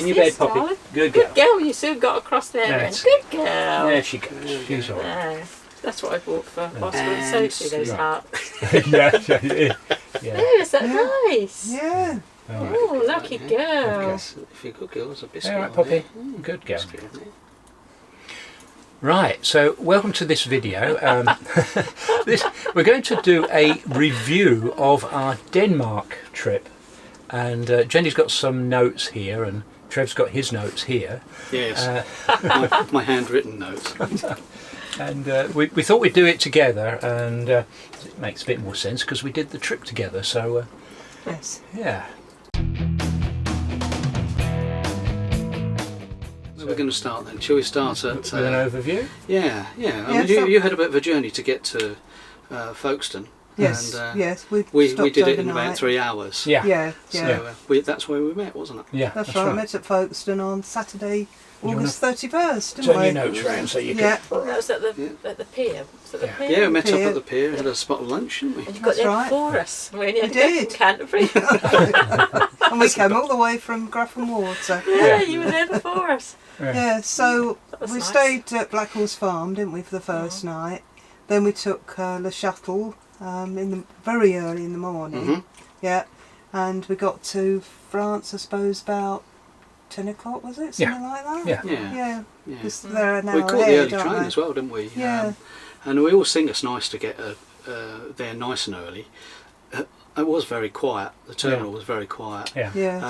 In your bed, Poppy. darling. Good girl. Good girl. You soon got across there. That's Good girl. There she goes. She's all right. Yeah. That's what I bought for Oscar and Sophie, those Right. hearts. yeah. Oh, is that nice? Yeah. Oh, lucky girl. If you're a good girl, there's a biscuit. All right, Poppy. Good girl. Right, so welcome to this video. We're going to do a review of our Denmark trip, and Jenny's got some notes here, and Trev's got his notes here. Yes, my handwritten notes. And we thought we'd do it together, and it makes a bit more sense because we did the trip together. So Yes. yeah. We're going to start then. Shall we start at... With an overview? Yeah. I Yeah, mean, you had a bit of a journey to get to Folkestone. Yes. And, yes. We we did it in overnight. about 3 hours. Yeah. Yeah. So that's where we met, wasn't it? Yeah. That's right. I met at Folkestone on Saturday, August 31st, didn't Turn we? your notes round so you can. Yeah. That was at the pier. Was it the pier? Yeah, we met up Pier. at the pier, had a spot of lunch, didn't we? And you got That's there right. before us. We only had to We go did. from Canterbury. And we came all the way from Grafton Water. Yeah, you were there before us. Yeah, so That was we nice. stayed at Black Horse Farm, didn't we, for the first night. Then we took Le Shuttle very early in the morning. Mhm. Yeah, and we got to France, I suppose, about 10 o'clock, was it? Something like that? Yeah. Yeah, Yeah. because they're an hour We caught the ahead, early aren't train they? as well, didn't we? Yeah. And we always think it's nice to get there nice and early. It was very quiet. The terminal was very quiet. Yeah. Yes.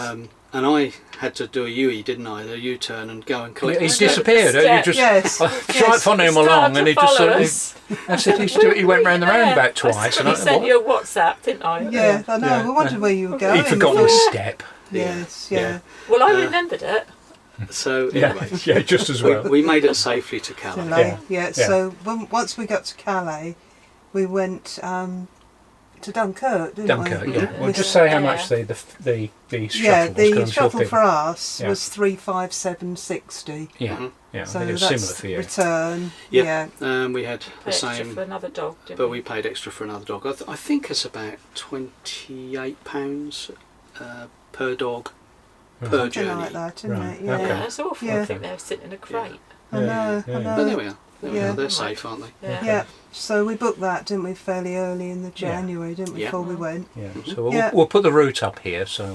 And I had to do a U-turn, didn't I? A U-turn and go and collect. He the step. disappeared. You just Yes. I tried following him along, and he just sort of. That's it. He went round the roundabout twice, and I I sent what? you a WhatsApp, didn't I? Yeah, I know. Yeah. We wondered where you were going. He'd forgotten his step. Yes, Yeah. yeah. Well, I remembered it. So Yeah, anyway, yeah, just as well. we made it safely to Calais. Calais. Yeah. Yeah. So once we got to Calais, we went to Dunkirk, didn't Dunkirk, we? yeah. Well, With- just say how Yeah. much the shuttle yeah, was. 'cause the I'm sure shuttle people- for us Yeah. was 357.60. Yeah, Mhm. yeah. So I think it was that's similar for you. return. Yep. Yeah. We had the Extra same, for another dog, didn't but we paid extra for another dog. I think it's about £28 per dog per Something journey. like that, isn't Right, it? Yeah. okay. Yeah, that's awful. Yeah. I think they were sitting in a crate. I know. Yeah, I yeah. know. But there we are. There we Yeah. are. They're safe, aren't they? Yeah. Yeah. So we booked that, didn't we, fairly early in the January, didn't we, Yeah. before we went? Yeah. So we'll, Yeah. we'll put the route up here, so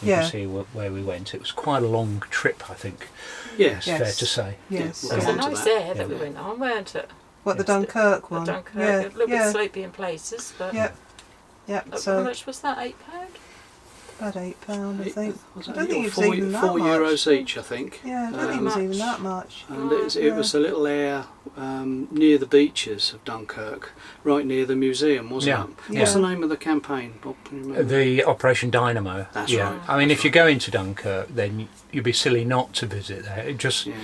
you Yeah. can see where we went. It was quite a long trip, I think. Yes. It's Yes. fair to say. Yes. Yeah. It was We'll a come on to nice that. air that we Yeah. went on, weren't it? What, the Yes. Dunkirk The one? Dunkirk, Yeah. a little Yeah. bit sleepy in places, but Yeah. Yeah. how So much was that? £8? about £8, I think. Was I it don't think it was four, even that €4 much. each, I think. Yeah, I don't think it was much. even that much. And it was a little air near the beaches of Dunkirk, right near the museum, wasn't Yeah. it? What's the Yeah. name of the campaign, Bob? Can you remember? The Operation Dynamo. That's yeah. right. I mean, if you go into Dunkirk, then you'd be silly not to visit there. It just, Yeah,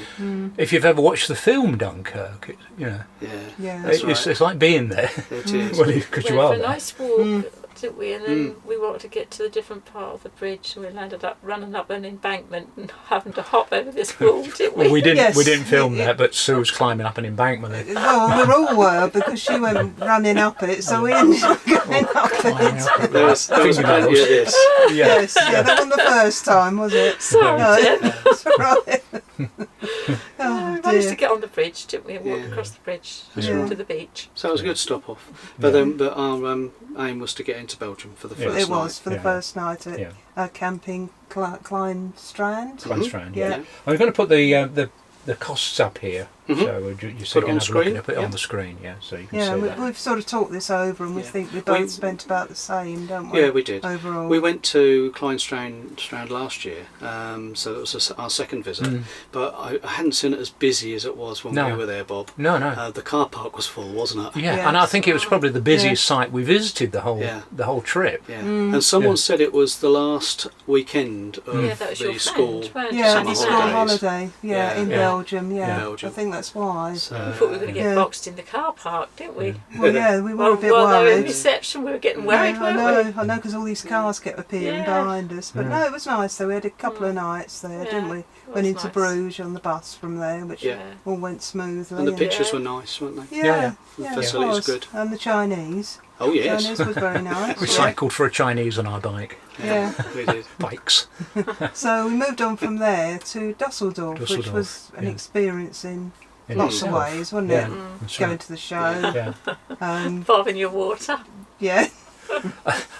if you've ever watched the film Dunkirk, yeah, Yeah. That's it's like being there. it is. Well, because you Went are for a there. nice walk, didn't we? And then we wanted to get to the different part of the bridge, and we landed up running up an embankment and having to hop over this wall, didn't we? Well, we didn't. Yes. We didn't film that, but Sue was climbing up an embankment. Well, we all were because she went running up it, so we ended up going up Climbing it. up it. There was plenty of this. Yeah. Yes, yeah, that wasn't the first time, was it? Sorry, No, Jen. that's right. We Oh managed to dear. get on the bridge, didn't we? And walk Yeah. across the bridge Yeah. to the beach. So it was a good stop off. But our aim was to get into Belgium for the Yeah. first It was for the Yeah. first night at Yeah. camping Klein Strand. Quite strange. Yeah. I'm going to put the costs up here, Mhm. so you see Put it on screen, Put it yeah. on the screen, yeah, so you can Yeah, see we, that. we've sort of talked this over, and we Yeah. think we both We- spent about the same, don't we? Yeah, we did. Overall. We went to Strand last year, so it was our second visit. Mm. But I hadn't seen it as busy as it was when No. we were there, Bob. No. The car park was full, wasn't it? Yeah, Yeah. and I think it was probably the busiest site we visited the whole trip. Yeah. Mm. And someone Yeah. said it was the last weekend of Yeah, that was your the school. friend, weren't Yeah, summer the school holidays. holiday. Yeah, Yeah. in Yeah. Belgium. Yeah, In Belgium. I think that's why. So, we? We thought we were going to get Yeah. boxed in the car park, didn't we? Well, yeah, we were a bit While they were in worried. reception, we were getting worried, Yeah, weren't we? I know, because all these cars kept appearing Yeah. behind us. But Mm. no, it was nice. though. We had a couple of nights there, Yeah, didn't we? it Went was into nice. Bruges on the bus from there, which Yeah. all went smoothly. and the pictures Yeah. were nice, weren't they? Yeah, Yeah, The yeah, facilities it was. good. And the Chinese. Oh yes. Chinese was very nice. We cycled for a Chinese on our bike. Yeah. We did. Bikes. So we moved on from there to Düsseldorf, which Düsseldorf, was an yeah. experience in In lots of itself. ways, wasn't Yeah, it? that's Going right. to the show. Yeah. Involving your water. Yeah.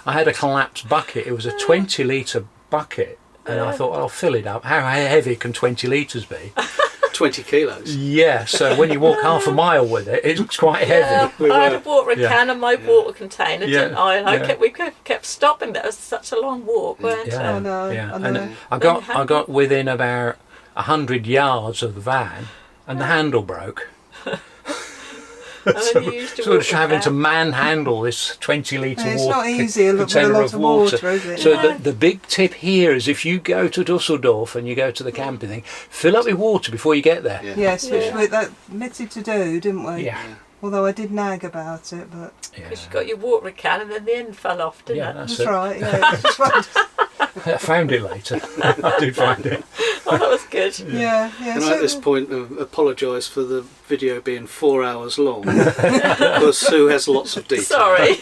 I had a collapsed bucket. It was a 20-litre bucket. And I thought, I'll fill it up. How heavy can 20 litres be? 20 kilos. Yeah, so when you walk half a mile with it, it's quite heavy. We I had were. a watering Yeah. can and my water container, Yeah. didn't I? And Yeah. we kept stopping. That was such a long walk, weren't Yeah, I know, yeah. I know. And I got within about 100 yards of the van, and the handle broke. And then you used to Sort of walk having to around. manhandle this 20-litre It's water not easy with a container lot of of water. water, is it? So No. the big tip here is if you go to Düsseldorf and you go to the camping thing, fill up with water before you get there. Yeah. Yes, which Yeah. we admitted to do, didn't we? Yeah. Although I did nag about it, but Yeah. Because you got your watering can and then the end fell off, didn't Yeah, it? that's that's it. right. Yeah, it's just right. I found it later. I did find it. Oh, that was good. Yeah, yeah. Can I at this point apologise for the video being 4 hours long because Sue has lots of detail. Sorry.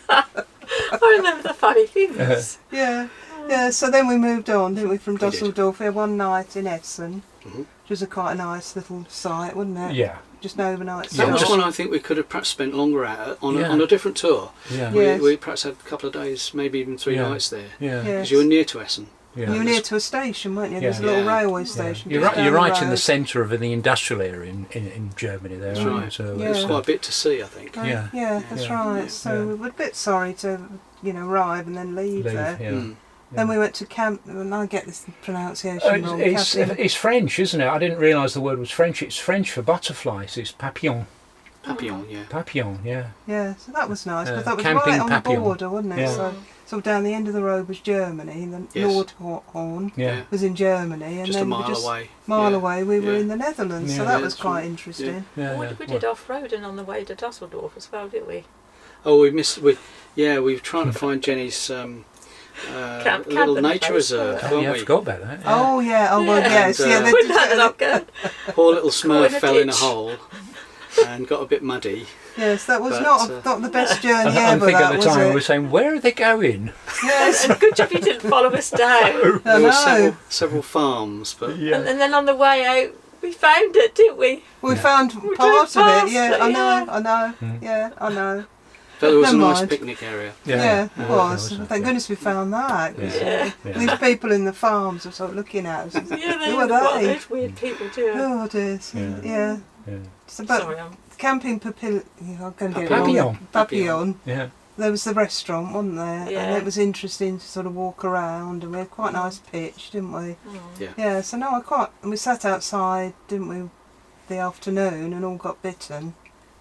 I remember the funny things. Yeah, yeah. So then we moved on, didn't we, from We did. Düsseldorf? We had one night in Essen, Mhm. which was quite a nice little site, wasn't it? Yeah. Just an overnight That Yeah, was stop. one I think we could have perhaps spent longer at on, Yeah. on a different tour. Yeah. Yeah. Yes. We perhaps had a couple of days, maybe even 3 Yeah. nights there. Yeah. Yes. Because you were near to Essen. Yeah. You were near to a station, weren't you? There's a Yeah. little Yeah. railway Yeah. station. You're just right. down You're right in the road. centre of the industrial area in Germany. There, That's aren't you? right. So Yeah. There's quite a bit to see, I think. Yeah. Yeah, that's Yeah. right. So Yeah. we were a bit sorry to, arrive and then leave there. Yeah. Mm. Then we went to camp, and I get this pronunciation wrong. It's French, isn't it? I didn't realise the word was French. It's French for butterflies. It's papillon. Papillon, yeah. Papillon, yeah. Yeah, so that was nice, because that was Camping right on Papillon. the border, wasn't it? Yeah. So down the end of the road was Germany, and then Yes. Nordhorn Yeah. was in Germany, and Just a then mile just away. mile Yeah. away we were Yeah. in the Netherlands, so Yeah, that was that's quite right. interesting. Yeah, We did off-roading on the way to Düsseldorf as well, didn't we? Oh, we missed. We were trying to find Jenny's Camp little camping nature place, reserve, Oh, weren't yeah, I we? forgot about that. Yeah. Oh yeah, oh well, Yeah. yes, And, yeah. They We did, landed up good. Poor little Caught in Smurf a fell in a ditch. hole and got a bit muddy. yes, that was But, not the best journey I ever. think at That the was time we it? were saying, where are they going? Yes, And good job you didn't follow us down. I There were know. several farms, but And then on the way out, we found it, didn't we? We Yeah. found We part drove of past it. Yeah, it, I know, yeah. I know. Mm. Yeah, I know. there was a Never nice mind. picnic area. Yeah, it yeah, was. there was, Thank yeah. goodness we found that. 'cause, Yeah. Yeah. These people in the farms are sort of looking at us. Yeah, they Who were are what they? those weird people do. Oh dear. Yeah. Yeah. Yeah. So, but Sorry, camping Papillon. I'm going to get it Papillon. wrong. Papillon. Yeah. There was the restaurant, wasn't there? Yeah. And it was interesting to sort of walk around, and we had quite a nice pitch, didn't we? Yeah. Yeah. So no, and we sat outside, didn't we, the afternoon, and all got bitten.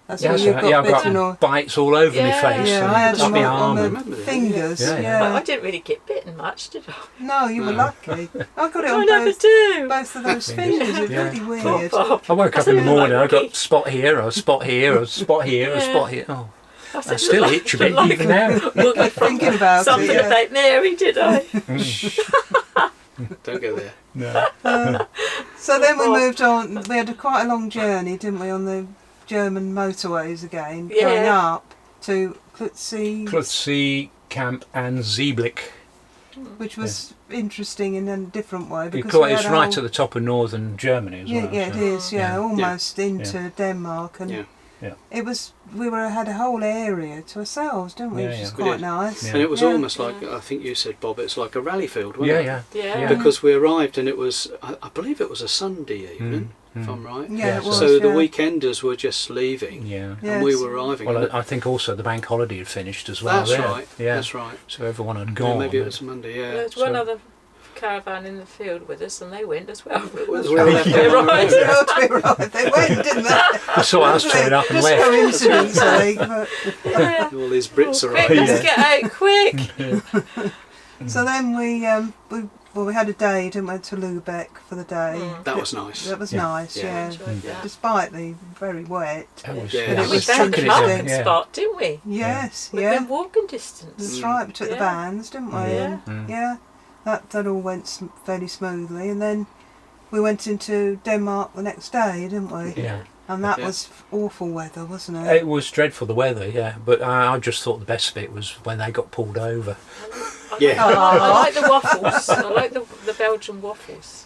That's Yeah, when that's you right. got Yeah, I've bitten, got or bites all over my Yeah. face. yeah, and I had up them my on arm. the Remember that? fingers. Yeah, Yeah. yeah. I didn't really get bitten much, did I? No, you were No. lucky. I got it I on never do. both of those Fingers. fingers. It's Yeah. really Poor weird. Bob. I woke up I in the said, morning, I like got Rocky. spot here, a spot here, a spot here, a Yeah. spot here. Oh, I I said, still like- itch a bit like even now. Walking from Thinking about something it. Yeah. about Mary, did I? Don't go there. No. So then we Bob. moved on. We had quite a long journey, didn't we, on the German motorways again, Yeah. going up to Klutzi, Camp and Zeeblick. which was interesting in a different way. Because Because we it's had a right whole- at the top of northern Germany as Yeah, well. yeah, it so- is. Yeah, Yeah. almost into Denmark, and Yeah. Yeah. it was. We had a whole area to ourselves, didn't we? Yeah, Which yeah. is We quite did. nice. Yeah. And it was Yeah. almost like, I think you said, Bob, it's like a rally field, wasn't Yeah, it? yeah. Yeah. Because we arrived and it was, I believe it was a Sunday evening, if I'm right. Yeah, Yeah, it was. So the yeah. weekenders were just leaving Yeah. and we Yes. were arriving. Well, And I think also the bank holiday had finished as well. that's there. right, Yeah. that's right. So everyone had Yeah, gone. maybe it was a Monday, yeah. There's one So- other caravan in the field with us, and they went as well. We That's were right. left They're on our right. own. Yeah, to be right. They went, didn't they? They saw us turn up and Just left. coincidence, I think. But Yeah. All these Brits Oh, arrived. quick, let's get out quick. so then we had a day, didn't we, to Lübeck for the day. Mm. That was nice. That was Yeah. nice, Yeah. yeah. Enjoyed that. Despite the very wet. That was, Yeah. But it We was found a chucking it interesting. down. camping Yeah. spot, didn't we? Yes, Within yeah. walking distance. That's Mm. right. We took the Yeah. vans, didn't we? Yeah. And, Mm. yeah. That all went fairly smoothly, and then we went into Denmark the next day, didn't we? Yeah. And that Yeah. was awful weather, wasn't it? It was dreadful, the weather, yeah. But I just thought the best bit was when they got pulled over. Yeah. I like the waffles. I like the Belgian waffles.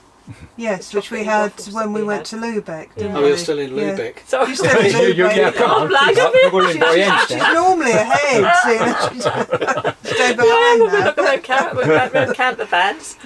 Yes, which we chocolate had waffles when that we we went had. to Lubeck, didn't Oh, we? you're still in Yeah. Lubeck. So She's still in Lubeck. Yeah, come on. We're in Boyens She's now. normally ahead, seeing as she's stay yeah, behind we're now. not going to count the vans.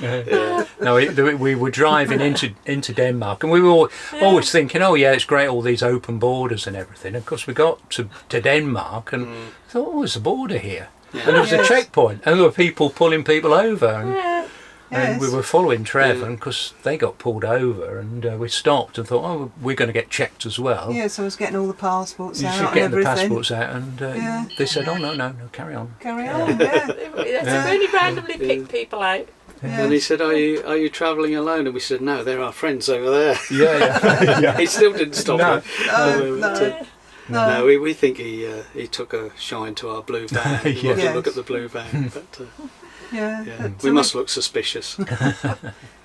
No, we were driving into Denmark, and we were always thinking, oh yeah, it's great, all these open borders and everything. Of course, we got to Denmark and thought, oh, there's a border here. Yeah. And there was a Yes. checkpoint, and there were people pulling people over. And, Yeah. and we Yes. were following Trev, Yeah. and because they got pulled over, and we stopped and thought, oh, we're going to get checked as well. Yeah, so I was getting all the passports You out should and get the everything. passports out, and Yeah. they said, oh no, carry on. Carry on, yeah. They really randomly pick people out. Yeah. And he said, are you travelling alone? And we said, no, they're our friends over there. Yeah. He still didn't stop No. it. No. No, we think he took a shine to our blue van. He Yeah. wanted to Yes. look at the blue van. But Yeah. yeah, But we must look suspicious.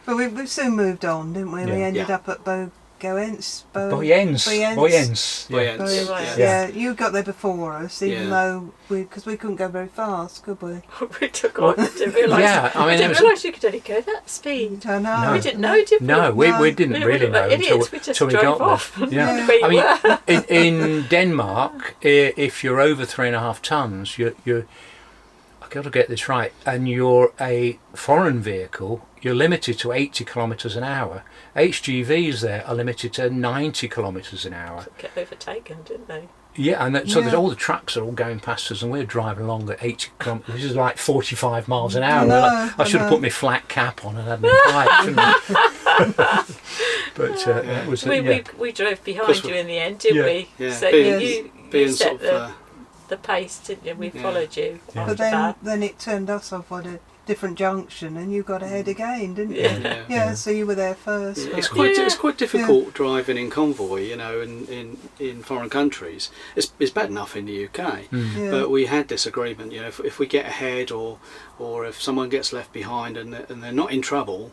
But we soon moved on, didn't we? We Yeah. ended Yeah. up at Boyens. Boyens. Boyens. Boyens. Yeah. Boyens, Boyens. yeah. Yeah, you got there before us, even Yeah. though because we couldn't go very fast, could we? We took off. Didn't realise. Yeah, I mean, I it didn't was- realise you could only go that speed. I know. No. We didn't know, did we? No, we No. didn't We really were know idiots. We just until we drove got off. there. Yeah. Where you I mean, were. in Denmark, if you're over 3.5 tons, you're I've got to get this right, and you're a foreign vehicle, you're limited to 80 kilometres an hour. HGVs there are limited to 90 kilometres an hour. Get overtaken, didn't they? Yeah, and so Yeah. all the trucks are all going past us, and we're driving along at 80 kilometres. This is like 45 miles an hour. I know, I should I have know. put my flat cap on and had my pipe, shouldn't I? But that was We drove behind Course you in the end, didn't Yeah. we? Yeah. So Being- you Being set sort of, the pace, didn't you? We Yeah. followed you Yeah. after But that. then it turned us off at a different junction, and you got ahead again, didn't you? Yeah. yeah. Yeah, so you were there first. It's but- quite Yeah. it's quite difficult driving in convoy, you know, in foreign countries. It's bad enough in the UK, yeah. but we had this agreement, you know, if we get ahead or if someone gets left behind and they're not in trouble,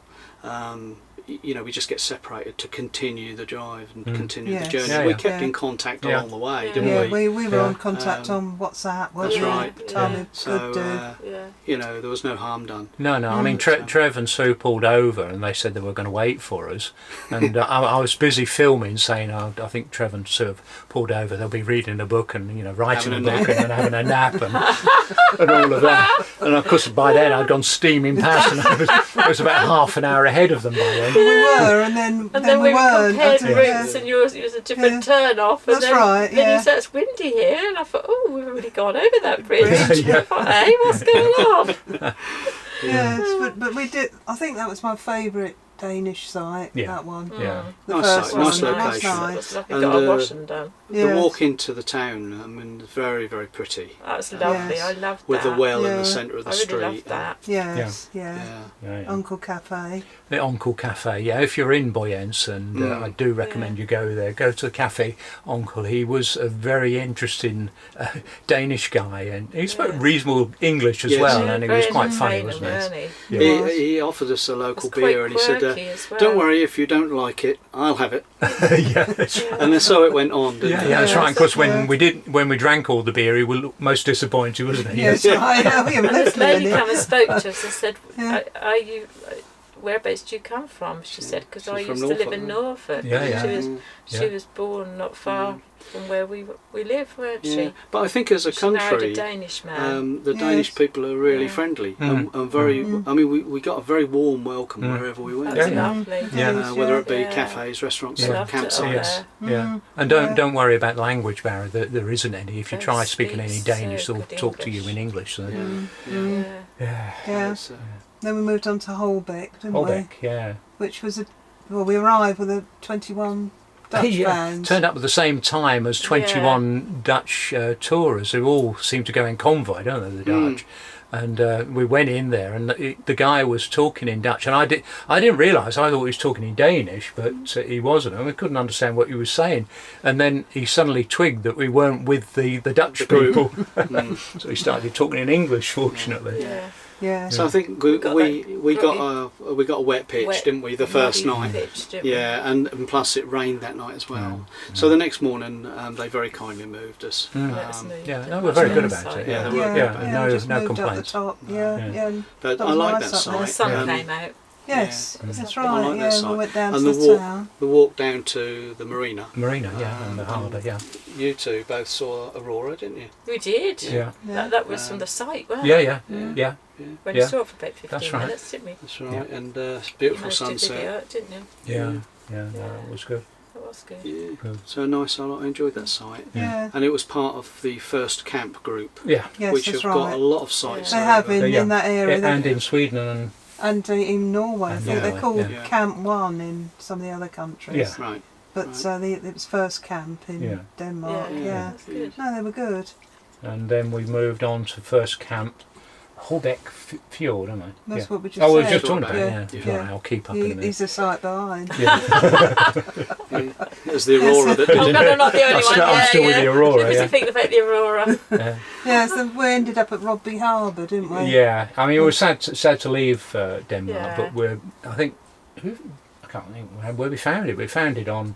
you know, we just get separated to continue the drive and continue Yes. the journey. Yeah, we yeah. kept Yeah. in contact Yeah. along the way, Yeah. didn't yeah, we? we were Yeah. on contact on WhatsApp, wasn't That's we? right. At the time Yeah. we So could do. Yeah. you know, there was no harm done. No, I mean, Trev and Sue pulled over, and they said they were going to wait for us. And I was busy filming, saying, I think Trev and Sue have pulled over. They'll be reading a book and, you know, writing Having a a book and then having a nap and all of that. And of course, by then I'd gone steaming past, and I was about half an hour ahead of them by then. We were, and then we weren't. compared Yeah. routes, and yours was a different turn off. And That's then, right, Then yeah. you said it's windy here, and I thought, oh, we've already gone over that bridge. Yeah. I thought, hey, what's going on? Yes, but we did. I think that was my favourite Danish site. Yeah. That one. Yeah. The Nice first site, nice one, location. Nice. Looks like And, we got our washing done. The Yes. walk into the town, I mean, very, very pretty. That was lovely. Yes. I loved With that. the well in Yeah. the centre of the I really street. loved that. Yes, yeah. Yeah. Yeah, yeah. Uncle Cafe. The Onkel Cafe, yeah. If you're in Boyens, and I do recommend you go there, go to the Cafe Onkel. He was a very interesting Danish guy, and he spoke reasonable English as Yes. well, Yeah, and he very was quite funny, entertaining, wasn't he? wasn't he? Yeah. He offered us a local It's quite beer and he said, quirky as well. don't worry, if you don't like it, I'll have it. Yeah, that's right. And then so it went on, didn't Yeah, it? yeah, that's right. Of course, Yeah. when we drank all the beer, he was most disappointed, wasn't he? Yes, I know. We haven't This left lady any. came and spoke to us and said, Yeah. are you... Whereabouts do you come from? She said, because She's I from used to live Norfolk, in yeah. Norfolk. Yeah, yeah. She Yeah. was born not far from where we live, weren't Yeah. she? But I think as a She married a country, Danish man. the Danish Yes. people are really Yeah. friendly Mm. and very. I mean, we got a very warm welcome wherever we went. That was Yeah. lovely. Yeah. Whether it be Yeah. cafes, restaurants, Yeah. Loved it campsites. on Yes. there. Yeah, and don't worry about the language barrier. There isn't any. If you They try speaking any speak Danish, so they'll good talk to you English. in English. So. Yeah. Yeah. Yeah. It's, Then we moved on to Holbeck, didn't Holbeck, yeah. we? Which was we arrived with a 21 Dutch vans. Turned up at the same time as 21 Dutch tourists who all seem to go in convoy, don't they, the Dutch? And we went in there, and the guy was talking in Dutch, and I didn't realise. I thought he was talking in Danish, but he wasn't, and we couldn't understand what he was saying. And then he suddenly twigged that we weren't with the Dutch group. people, so he started talking in English. Fortunately, Yeah. Yeah. So I think we got a wet pitch, Wet, didn't we? The first muddy night. pitch, didn't we? Yeah, and plus it rained that night as well. So the next morning they very kindly moved us. Let us move. Yeah, no, we're very good about it. Yeah, Yeah, they were good about it. no, just no moved complaints. Up the top. Yeah. But That I was like nice that up there. The site. sun came out. Yes, Yeah. that's I right. like that Yeah, site. we went down And to the the town. walk down to the marina. Marina, and the harbour, yeah. You two both saw Aurora, didn't you? We did. Yeah. That was from the site, wasn't Yeah, it? yeah. When Yeah. you saw it for about 15 That's right. minutes, didn't we? That's right. Yeah. And You beautiful managed to sunset. video it, didn't you? Yeah, no, it was good. That was good. Yeah. Good. So nice. I enjoyed that site. Yeah. And it was part of the first camp group, Yeah. Yes, which that's have got right. a lot of sites. They have over. in that area. And in Sweden and in Norway. I And think they're Norway, called yeah. Camp 1 in some of the other countries. Yeah. Right. But Right. it was first camp in Yeah. Denmark. Yeah, Yeah. that's good. No, they were good. and then we moved on to first camp, Holbeck Fjord, am I? That's Yeah. what we just Oh, we were said. just talking about it, Yeah. yeah. Yeah. Right, I'll keep up in a minute. He's a sight behind. Yeah. It was the Aurora that did Oh, it. no, not the only one. I'm still with the Aurora, Too busy yeah. thinking about the Aurora. Yeah, so we ended up at Rodby Harbour, didn't we? Yeah, I mean, it was sad to leave Denmark, Yeah. but I can't think where we found it. We found it on,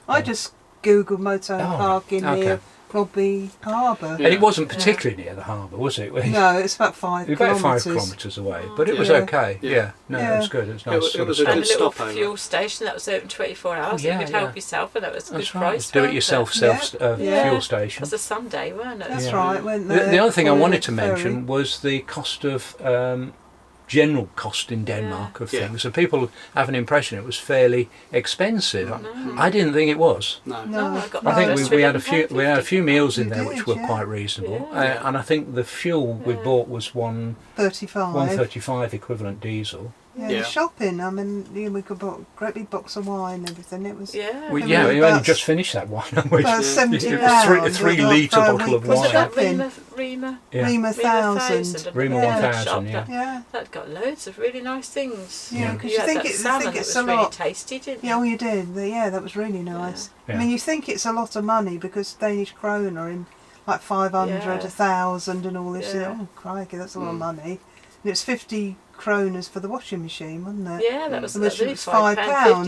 I just googled motorhome Oh, parking okay. near Rodby Harbour. Yeah. and it wasn't particularly near the harbour, was it? No, it's about 5 It was about kilometres. 5 kilometres away, but it was Yeah. okay. Yeah. Yeah, no, Yeah. it was good. It was It nice. was- sort it was of a And good a little stopover. fuel station that was open 24 hours. yeah, You could yeah. help yourself, and that was a good That's right. price. Do it weren't yourself Yeah. fuel It station. was a Sunday, weren't it? That's Yeah. right, went The there. other thing I on wanted the to ferry. mention was the cost of general cost in Denmark of Yeah. things. So people have an impression it was fairly expensive. No. I didn't think it was. No. No, I got I think just we had a £11.50. few meals in You there did, which were yeah. quite reasonable, Yeah. and I think the fuel we Yeah. bought was 35. 135 equivalent diesel. Yeah, Yeah. the shopping. I mean, we could buy a great big box of wine and everything. It was Yeah. We, I yeah, mean, we only that's- just finished that wine. haven't we? about Yeah. £70. It was a 3 litre for a bottle of week Was wine. it that shopping. Rima? Yeah. Rima 1000. 1000. Rima Yeah. 1000, yeah. Yeah, That got loads of really nice things. yeah, because You you had think that you salmon think that it's was a really lot. tasty, didn't Yeah, you? oh, you did. Yeah, that was really nice. Yeah. I mean, you think it's a lot of money because Danish kroner in like 500, Yeah. 1,000 and all this. Yeah. Oh, crikey, that's a lot of money. And it's 50 kroners for the washing machine, wasn't it? Yeah, that was Which really was £5.50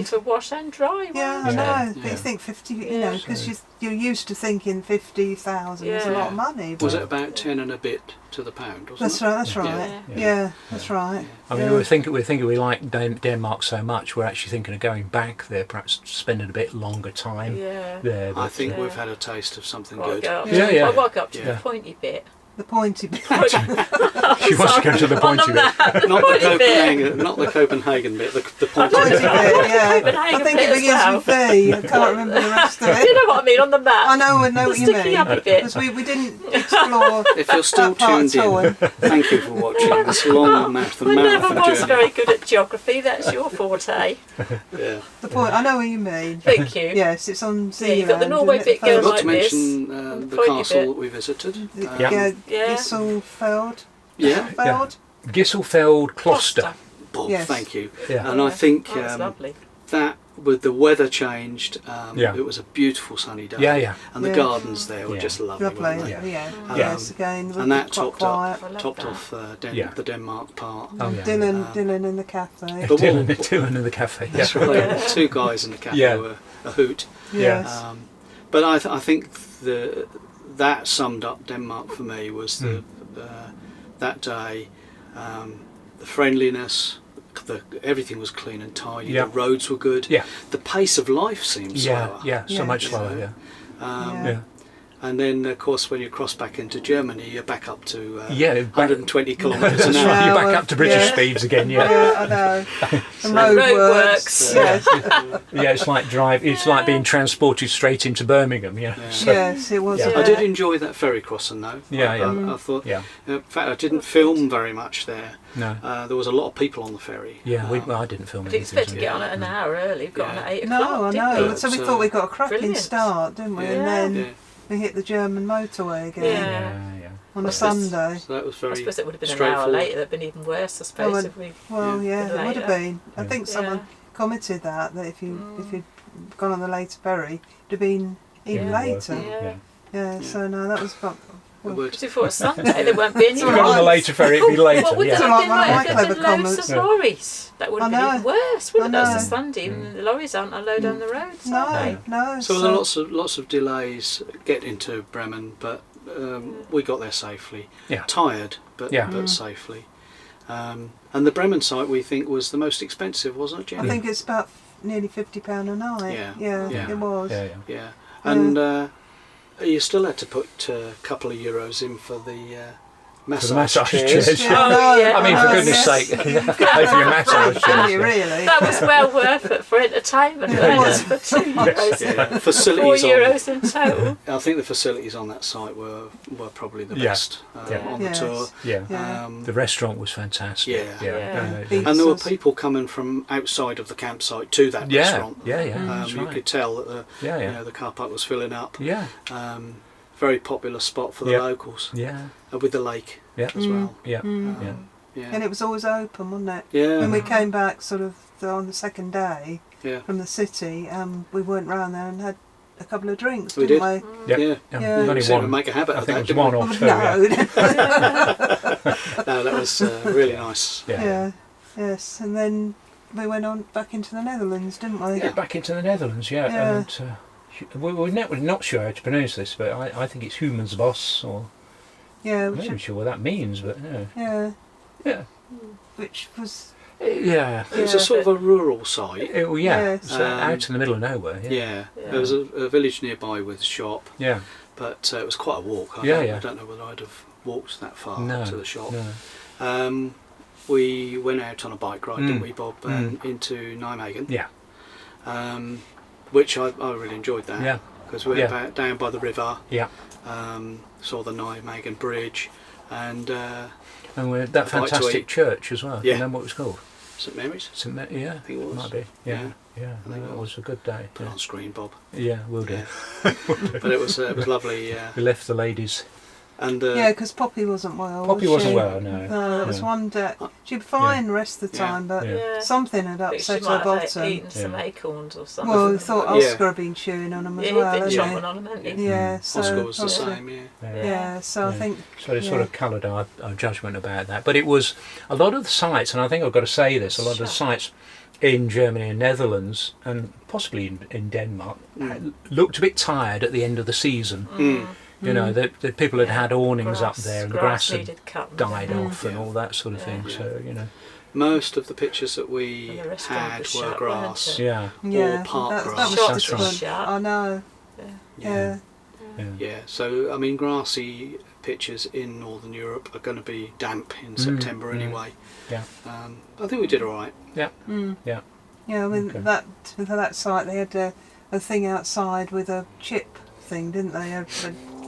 £5. for wash and dry. Yeah, I wasn't it? know. But Yeah. you think 50, you Yeah. know, because you're used to thinking 50,000 is a Yeah. lot of money. Was but- it about 10 and a bit to the pound, wasn't That's it? right, that's Yeah. right. Yeah. Yeah, that's right. I mean, Yeah. we're thinking we like Denmark so much. We're actually thinking of going back there, perhaps spending a bit longer time Yeah. there. I but- think Yeah. we've had a taste of something Well, good. go up Yeah, to- yeah. I walk up to Yeah. the pointy bit. The pointy bit. she wants to go to the On pointy the bit. map, the Not the pointy bit. Copenhagen, not the Copenhagen bit. The point. Pointy bit, yeah. Copenhagen I think bit it as begins well. with V. I can't remember the rest of You it. know what I mean on the map. I know what you sticky mean. uppy bit. Because we didn't explore If you're still that part tuned at all. in, thank you for watching this long marathon I never marathon was journey. very good at geography. That's your forte. Yeah. The point. I know what you mean. Thank you. Yes, it's on Yeah, you've got the Zealand, Norway isn't it? bit going Not like to this. mention and the pointy castle bit. that we visited. Yeah, Yeah. Gisselfeld. Yeah. Gisselfeld? Gisselfeld Kloster. Bob, Yes. thank you. Yeah. And I think Oh, that's lovely. that with the weather changed, Yeah. it was a beautiful sunny day. Yeah, yeah. And the Yeah. gardens there were Yeah. just lovely. Lovely. weren't they? Yeah. Yeah. Yes, again. And that quite topped up, quiet. I love topped that. off Yeah. the Denmark part. Oh, yeah. Dylan in the cafe. But Dylan in the cafe. Yeah. That's right. Yeah. Two guys in the cafe Yeah. were a hoot. Yes. But I think that summed up Denmark for me was that day, the friendliness, everything was clean and tidy. Yeah. The roads were good. Yeah. The pace of life seemed Yeah, slower. yeah, so Yeah. much slower, yeah. Yeah. Yeah. And then, of course, when you cross back into Germany, you're back up to Yeah, back- 120 kilometres an That's hour. right, you're back well, up to British yeah. speeds again, yeah. Yeah, I know. The road roadworks. works. Yes. Yeah, it's like being transported straight into Birmingham, yeah. Yeah. So, Yes, it was. Yeah. I did enjoy that ferry crossing though. Yeah, yeah. I thought, yeah, in fact, I didn't film very much there. no. There was a lot of people on the ferry. Yeah, I didn't film I didn't expect to anything. get on at an hour early. We've got on at 8 No, o'clock. I didn't know. we? So we So- thought we got a cracking Brilliant. start, didn't we? Yeah. And then Yeah. we hit the German motorway again Yeah. Yeah. on a What's this? Sunday. So that was I very suppose it would have been an hour straightforward. later. That'd been even worse, I suppose, Well, if we. Well, yeah, Bit it would have later. been. I Yeah. think someone Yeah. commented that if you'd gone on the later ferry, it'd have been even Yeah. later. Yeah. Yeah. So no, that was It would. Because if it was Sunday, there won't be any. If we got on the later ferry, it'd be later. What would yeah. that Like have been one of my like if there'd clever been loads comments. of lorries? That would have been even worse, wouldn't it? I That's a know. Sunday, and the lorries aren't allowed down the roads, No, are they? no. So there were lots of delays getting to Bremen, but we got there safely. Yeah. Tired, but Yeah. safely. And the Bremen site we think was the most expensive, wasn't it, Jenny? I think it's about nearly £50 a night. Yeah. It was. Yeah. Yeah, and you still had to put a couple of euros in for the massage chairs. Oh, yeah. I mean, for Oh, goodness yes. sake, pay for your massage Didn't chairs. you really? That was well worth it for entertainment, wasn't it? For €2. Yeah, €4 facilities in total. I think the facilities on that site were probably the best on the Yes. tour. Yeah. Yeah. The restaurant was fantastic. Yeah. Yeah. Beef And there were sauce. people coming from outside of the campsite to that Yeah. restaurant. Yeah. That's You right. could tell that the Yeah. the car park was filling up. Yeah. Very popular spot for the Yeah. locals, Yeah. with the lake Yeah. as well. Yeah. Yeah. And it was always open, wasn't it? Yeah. When we came back sort of on the second day Yeah. from the city, we went round there and had a couple of drinks, We didn't did. we? Yeah. Yeah. Yeah. Only We seemed to one. make a habit I of think that. it was one or two. Yeah. No. No, that was really nice. Yeah. Yeah. Yes. And then we went on back into the Netherlands, didn't we? Get back into the Netherlands, yeah. Yeah. And, we're not sure how to pronounce this, but I think it's Humensbos, or Yeah. I'm not even sure what that means, but yeah. Yeah. Yeah. Which was. Yeah. It's a sort of a rural site. Well, yeah. Yes. It's out in the middle of nowhere. Yeah. Yeah. Yeah. There was a village nearby with a shop, Yeah. but it was quite a walk. I don't know whether I'd have walked that far No. to the shop. No. We went out on a bike ride, didn't we, Bob, into Nijmegen, Yeah. which I really enjoyed that. Yeah. Because we went down by the river, Yeah. saw the Nijmegen bridge, and And we're at that I'd like to fantastic eat. church as well. Yeah. You remember what it was called? St Mary's. Yeah. I think it was. Might be. Yeah. Yeah. I think That it was a good day. Put it on screen, Bob. Yeah, we'll do. Yeah. But it was lovely. We left the ladies. And Yeah, because Poppy wasn't well. Poppy was wasn't she? well, no. No, that was No. one day. She'd be fine the rest of the Yeah. time, but Yeah. something had I think she upset her might have bottom. eaten some acorns or something. Well, we thought Yeah. Oscar had been chewing on them as Yeah, well. he'd been hadn't chomping on them, hadn't he? he? Yeah, so Oscar was the obviously- same. Yeah. Yeah, so I think. So it sort of coloured our judgment about that. But it was a lot of the sites, and I think I've got to say this, a lot of the sites in Germany and Netherlands, and possibly in Denmark, looked a bit tired at the end of the season. You know, the people had awnings up there, and the grass had needed cutting. died off and all that sort of thing. So, you know. Most of the pictures that we And the restaurant had was were shut, grass. weren't Yeah. Yeah, park that grass. was Shops That's were right. shut. I know. Yeah. Yeah. Yeah. So I mean, grassy pictures in Northern Europe are going to be damp in September anyway. Yeah. I think we did all right. Yeah. Mm. Yeah. Yeah, I mean, Okay. that site, they had a thing outside with a chip thing, didn't they? A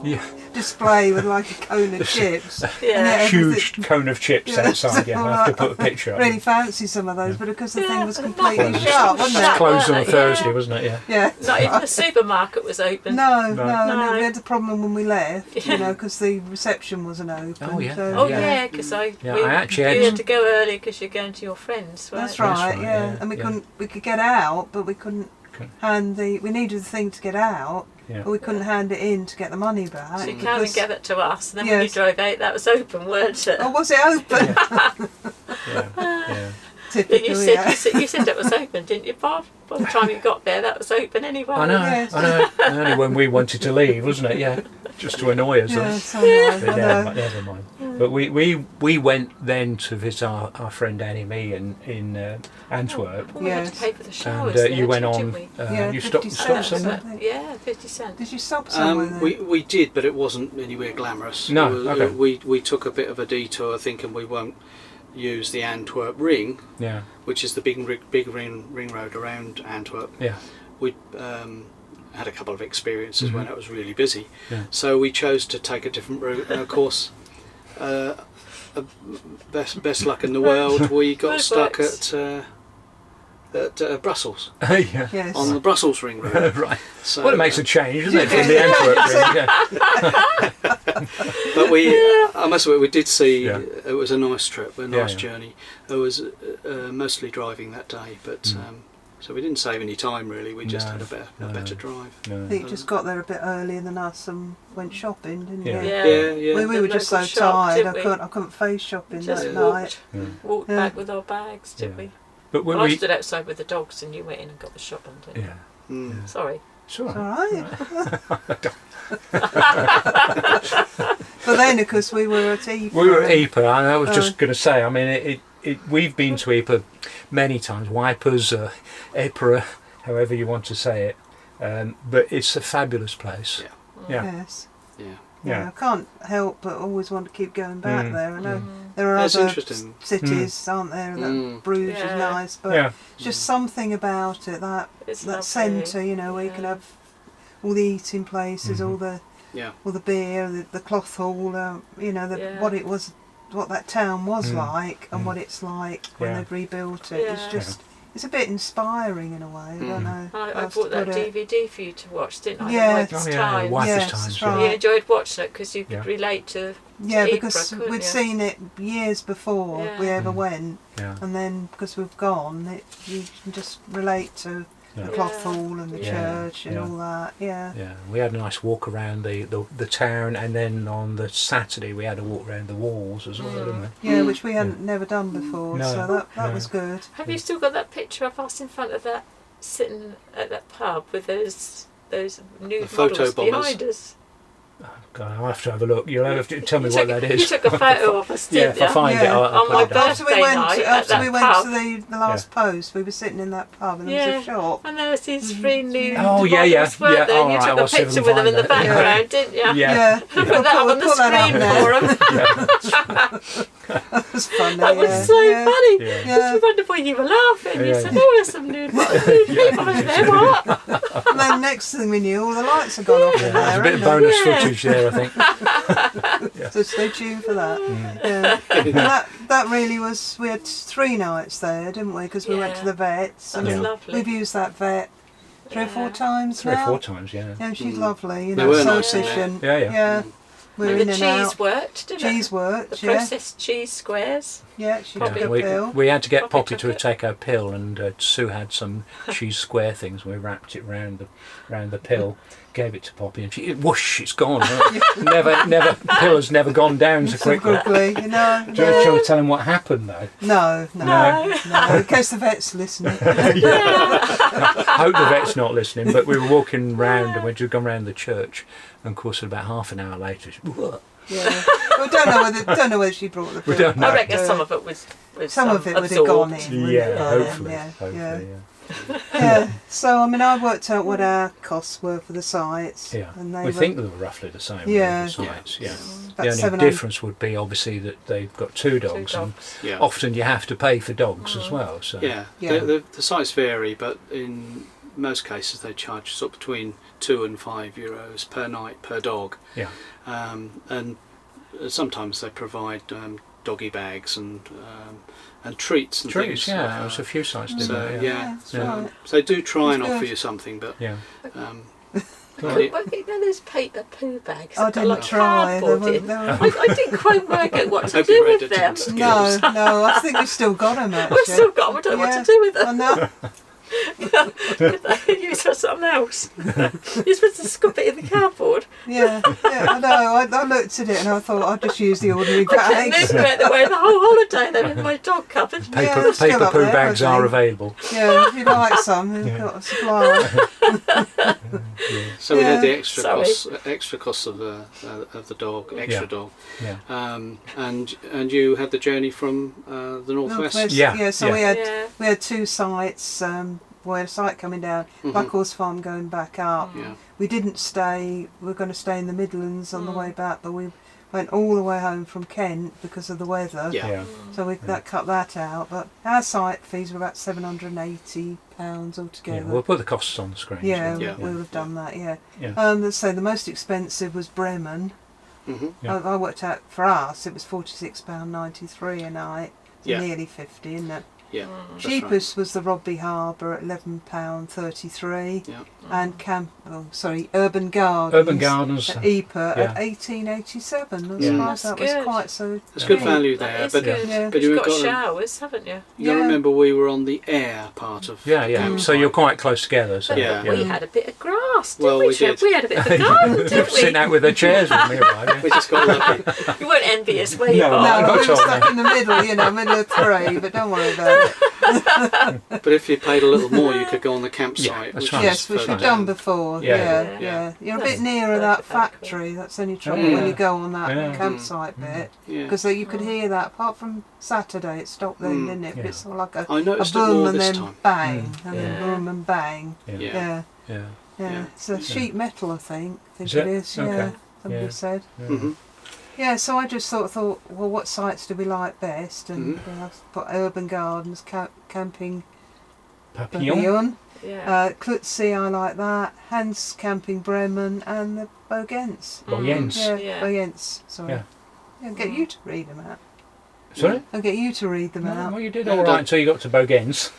Yeah. display with like a cone of chips. Yeah. Huge cone of chips outside. Yeah, I have to put a picture up. Really fancy some of those, but because the thing was Yeah, completely nothing shut, was wasn't shut. it? Closed on a Yeah. Thursday, wasn't it? Yeah. Yeah. Not even the supermarket was open. No, No. no, No. we had a problem when we left, Yeah. because the reception wasn't open. Oh, yeah. So, Oh Yeah. yeah, because Yeah, I actually you had- had to go early because you're going to your friends. Right? That's right, right, yeah. yeah, And we yeah. couldn't. We could get out, but we couldn't Okay. hand the. We needed the thing to get out, Yeah. but we couldn't hand it in to get the money back. So you came because- and gave it to us, and then when you Yes. drove out, that was open, weren't it? Oh, was it open? Yeah. Yeah. And Typical, you said, yeah. you said it was open, didn't you, Bob? By the time you got there, that was open anyway. I know. Yes. I know. Only when we wanted to leave, wasn't it? Yeah. Just to annoy us. Yeah, huh? so annoying, But I never, know. never mind. But we went then to visit our friend Annie Me in Antwerp. Well, we had Yes. to pay for the And showers there, you went didn't on. we? Yeah, You 50 stopped cents, somewhere. I think. Yeah, 50 cents. Did you stop somewhere then? We did, but it wasn't anywhere glamorous. No, It was- okay. we took a bit of a detour, thinking we won't use the Antwerp ring, Yeah. which is the big ring road around Antwerp. Yeah. We had a couple of experiences when it was really busy, Yeah. so we chose to take a different route. And of course, best luck in the world, we got Good stuck works. at Brussels Yeah. Yes. on the Brussels ring road. Right. So, Well, it makes a change, doesn't it, from the Antwerp ring? Yeah. but I must admit, we did see. Yeah. It was a nice trip, a nice Yeah. journey. It was mostly driving that day, but So we didn't save any time really. We just No, had a better drive. No. I think you just got there a bit earlier than us and went shopping, didn't Yeah. you? Yeah. We were The just so local shop, tired. didn't we? I couldn't face shopping Just that walked, night. walked Yeah. back with our bags, did Yeah. we? But when Well, I we, stood outside with the dogs and you went in and got the shopping, didn't you? yeah, Mm. Sorry. it's all It's right. all right. But then, of course, we were at Ieper. We were at Ieper, and I was just going to say, I mean, we've been to Ieper many times, Wipers, Ieper, however you want to say it, but it's a fabulous place. Yeah. Yes. Yeah. I can't help but always want to keep going back there. I know there are That's other interesting. cities, aren't there? That Bruges is Yeah. nice, but Yeah. just something about it, that It's lovely. centre, you know, where you can have all the eating places, all the beer, the cloth hall, you know, what that town was like, and what it's like when Yeah. they've rebuilt it. It's Yeah. just, it's a bit inspiring in a way. I don't know. I how else bought to that put it. DVD for you to watch, didn't I? Yeah. The Wife's Oh, yeah, Time. Wife's Yes, Times, that's yeah. right. You enjoyed watching it because you could Yeah. relate to Yeah, Ieper, because couldn't we'd you? seen it years before we ever went, Yeah. and then because we've gone, you can just relate to Yeah. the cloth hall and the Yeah. church and Yeah. all that. Yeah. Yeah, we had a nice walk around the town, and then on the Saturday we had a walk around the walls as well, didn't we? Yeah, which we hadn't never done before, No, so that no. was good. Have you still got that picture of us in front of that, sitting at that pub with those nude The photo models bombers. behind us? God, I'll have to have a look. You'll have to tell me You what took- that is. You took a photo of us, Yeah, didn't if I you? find it, Yeah. I'll On put my it down. After we birthday went, night at after that we went pub. to the last post, we were sitting in that pub and there Yeah. was a shop. And there was these three nude Oh, models, yeah, yeah, weren't yeah. there? And you All right, took I'll a see if I picture can with them in find the that. background, didn't you? Yeah. Put that up on the Put that screen up for there. them. That was funny. That was yeah. so yeah. funny. Yeah. Yeah. We wondered why you were laughing. You Yeah. said, "Oh, there's some nude people over there." What? And then next thing we knew, all the lights had gone off in There's there. a bit of hadn't bonus Yeah. footage there, I think. they? So stay tuned for that. Yeah. And that really was. We had 3 nights there, didn't we? Because we went to Yeah. the vets. That I was mean, lovely. we've used that vet 3 or 4 Yeah. times 3 or now. 4 times, yeah. Yeah, she's lovely. You They know, were so nice in there. efficient. Yeah, yeah. We're And in the and cheese out. worked, didn't Cheese it? worked. The Yeah. processed cheese squares. Yeah, she Poppy. took a we, pill. we had to get Poppy Poppy took to it. take her pill, and Sue had some cheese square things. We wrapped it round the pill, gave it to Poppy, and she whoosh, it's gone. never pill has never gone down so So quickly. quickly, you know. Do you want to tell him what happened though? No. In case the vet's listening. I hope the vet's not listening, but we were walking round and we'd just gone round the church, and of course about half an hour later, Yeah. We don't know whether she brought the pill. We don't know. I reckon some of it was Some of it would have gone absorbed. in. yeah, wouldn't it? hopefully, Yeah. yeah. Yeah. So I mean, I worked out what our costs were for the sites. Yeah, And they we were think they were roughly the same. Yeah. The sites, yeah. about The only 700. difference would be obviously that they've got 2 dogs, Two and dogs. Yeah. often you have to pay for dogs as well. So Yeah. Yeah. The sites vary, but in most cases they charge sort of between €2 and €5 per night per dog. yeah, And sometimes they provide doggy bags and treats and trees. things. Yeah, there was a few sites did So that. yeah, that's right. so they do try and That's offer good. you something, but Yeah. um, Well, you know those paper poo bags? I that got didn't like try. They cardboard were, in? they were, I didn't quite work out what to Hope do you read with it them. in no, I think we've still got them actually. We've still got them. I don't know what to do with I them. know. Use for something else. You're supposed to scoop it in the cardboard. Yeah, I know. I looked at it and I thought I'd just use the ordinary I kept bags. moving it the way the whole holiday. They're in my dog cupboard. Yeah, Paper they're still paper up poo there, bags I are think. available. Yeah, if you like some, we've got a supply. so we had the Yeah. extra costs of the dog, Yeah. dog, Yeah. and you had the journey from the northwest. Northwest, Yeah, so yeah. we had 2 sites. We had a site coming down, Black Horse Farm going back up. Yeah. We didn't stay. We were going to stay in the Midlands on the way back, but we went all the way home from Kent because of the weather. Yeah. Yeah. So that cut that out. But our site fees were about £780 altogether. Yeah, we'll put the costs on the screen. Yeah, so- Yeah. we would have done that. Yeah. Yeah. Let's say the most expensive was Bremen. Yeah. I worked out for us it was £46.93 a night. Yeah. Nearly 50, isn't it? Yeah. Cheapest was the Rodby Harbour at £11.33. Yeah. And Urban Gardens. Urban Gardens. At Ieper at 1887. I suppose that was quite so. There's good value there, but you've got showers, haven't you? You got to remember we were on the air part of. So you're quite close together. So. We had a bit of grass, didn't we? Did. We had a bit of a garden, didn't we? Sitting out with the chairs when we arrived. We just got lucky. You weren't envious, were you? No, we were stuck in the middle, middle of three, but don't worry about it. But if you paid a little more, you could go on the campsite. That's right. Yes, which we've done before. Yeah. You're a bit nearer that factory. That's the only trouble when you go on that campsite bit, because you could hear that. Apart from Saturday, it stopped then, didn't it? But it's sort of like a boom and then bang, and then boom and bang. Yeah. It's a sheet metal, I think it is. Yeah, somebody said. Yeah, so I just thought, well, what sites do we like best? And I put Urban Gardens, Camping Papillon. Klutzy, I like that. Hans Camping Bremen, and the Bogens. Bogens, sorry. I'll get you to read them out. Sorry? I'll get you to read them out. Well, you did all right until you got to Bogens.